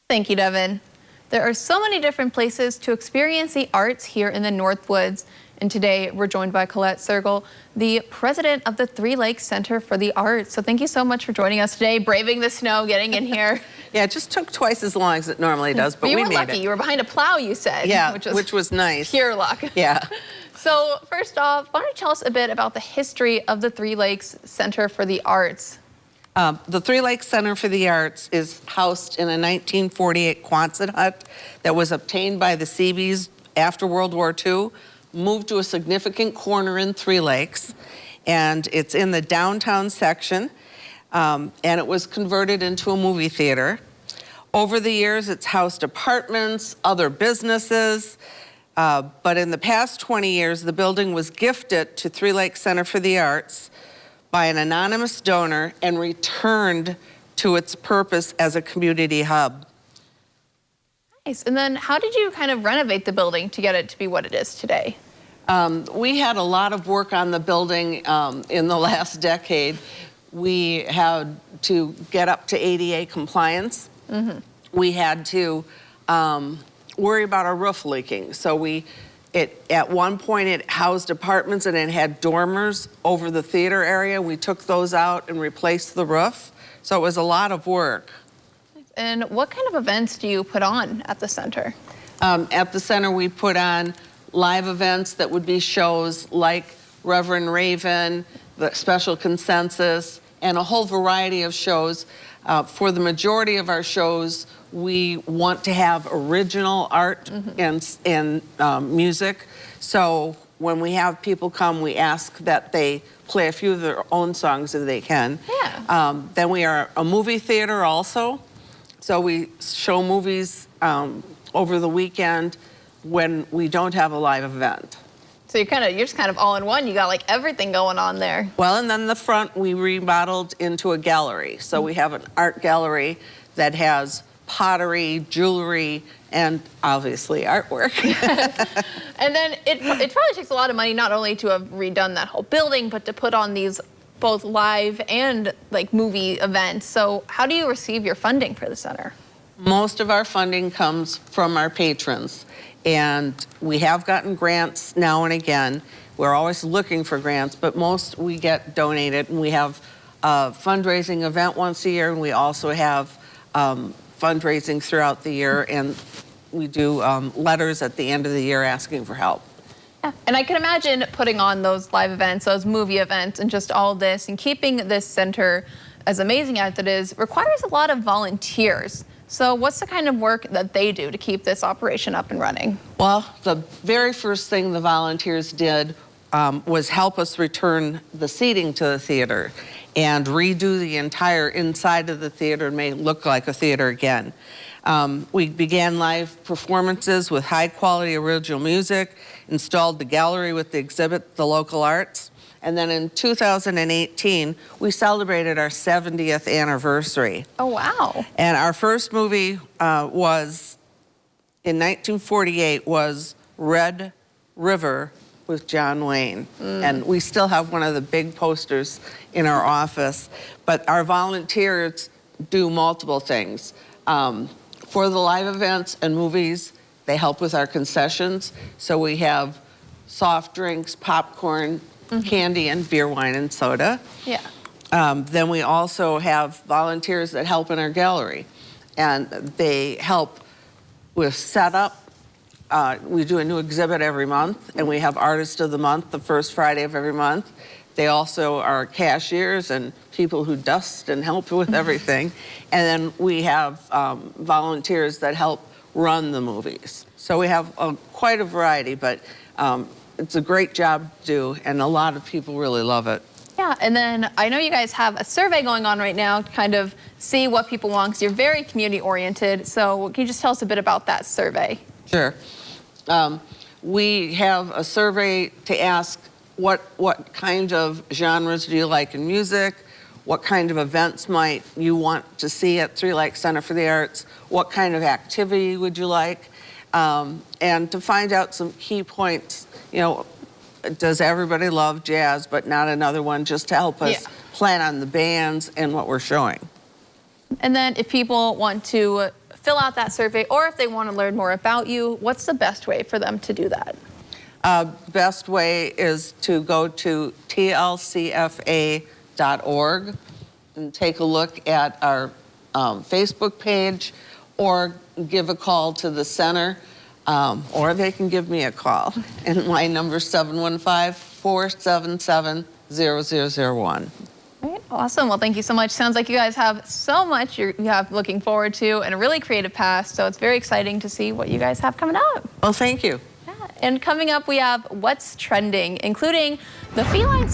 Thank you, Devin. There are so many different places to experience the arts here in the Northwoods. And today we're joined by Colette Sergel, the president of the Three Lakes Center for the Arts. So thank you so much for joining us today, braving the snow, getting in here. Yeah, it just took twice as long as it normally does, but we made it. You were lucky. You were behind a plow, you said. Yeah, which was nice. Pure luck. Yeah. So first off, why don't you tell us a bit about the history of the Three Lakes Center for the Arts? The Three Lakes Center for the Arts is housed in a 1948 Quonset hut that was obtained by the Seabees after World War II, moved to a significant corner in Three Lakes, and it's in the downtown section, and it was converted into a movie theater. Over the years, it's housed apartments, other businesses, but in the past 20 years, the building was gifted to Three Lakes Center for the Arts by an anonymous donor and returned to its purpose as a community hub. Nice. And then how did you kind of renovate the building to get it to be what it is today? We had a lot of work on the building in the last decade. We had to get up to ADA compliance. Mm-hmm. We had to worry about our roof leaking. So at one point it housed apartments and it had dormers over the theater area. We took those out and replaced the roof. So it was a lot of work. And what kind of events do you put on at the center? At the center we put on live events that would be shows like Reverend Raven, the Special Consensus, and a whole variety of shows. For the majority of our shows, we want to have original art mm-hmm. and music. So when we have people come, we ask that they play a few of their own songs if they can. Yeah. Then we are a movie theater also. So we show movies over the weekend when we don't have a live event. So you're just kind of all in one. You got like everything going on there. Well, and then the front we remodeled into a gallery. So we have an art gallery that has pottery, jewelry, and obviously artwork. And then it probably takes a lot of money not only to have redone that whole building, but to put on these both live and like movie events. So how do you receive your funding for the center? Most of our funding comes from our patrons. And we have gotten grants now and again. We're always looking for grants, but most we get donated. And we have a fundraising event once a year, and we also have fundraising throughout the year, and we do letters at the end of the year asking for help. Yeah. And I can imagine putting on those live events, those movie events, and just all this, and keeping this center as amazing as it is, requires a lot of volunteers. So what's the kind of work that they do to keep this operation up and running? Well, the very first thing the volunteers did was help us return the seating to the theater and redo the entire inside of the theater and make it look like a theater again. We began live performances with high quality original music, installed the gallery with the exhibit, The Local Arts, and then in 2018, we celebrated our 70th anniversary. Oh, wow. And our first movie was, in 1948, was Red River with John Wayne. And we still have one of the big posters in our office. But our volunteers do multiple things. For the live events and movies, they help with our concessions. So we have soft drinks, popcorn, mm-hmm. candy, and beer, wine, and soda. Yeah. Then we also have volunteers that help in our gallery, and they help with setup. We do a new exhibit every month, and we have Artist of the Month the first Friday of every month. They also are cashiers and people who dust and help with everything. And then we have volunteers that help run the movies. So we have quite a variety, but it's a great job to do, and a lot of people really love it. Yeah, and then I know you guys have a survey going on right now to kind of see what people want, because you're very community-oriented. So can you just tell us a bit about that survey? Sure. We have a survey to ask what kind of genres do you like in music? What kind of events might you want to see at Three Lakes Center for the Arts? What kind of activity would you like? And to find out some key points, you know, does everybody love jazz but not another one, just to help us plan on the bands and what we're showing. And then if people want to fill out that survey, or if they want to learn more about you, what's the best way for them to do that? Best way is to go to tlcfa.org and take a look at our Facebook page, or give a call to the center, or they can give me a call. And my number is 715-477-0001. All right, awesome. Well, thank you so much. Sounds like you guys have so much you have looking forward to and a really creative past. So it's very exciting to see what you guys have coming up. Well, thank you. Yeah. And coming up, we have What's Trending, including the feline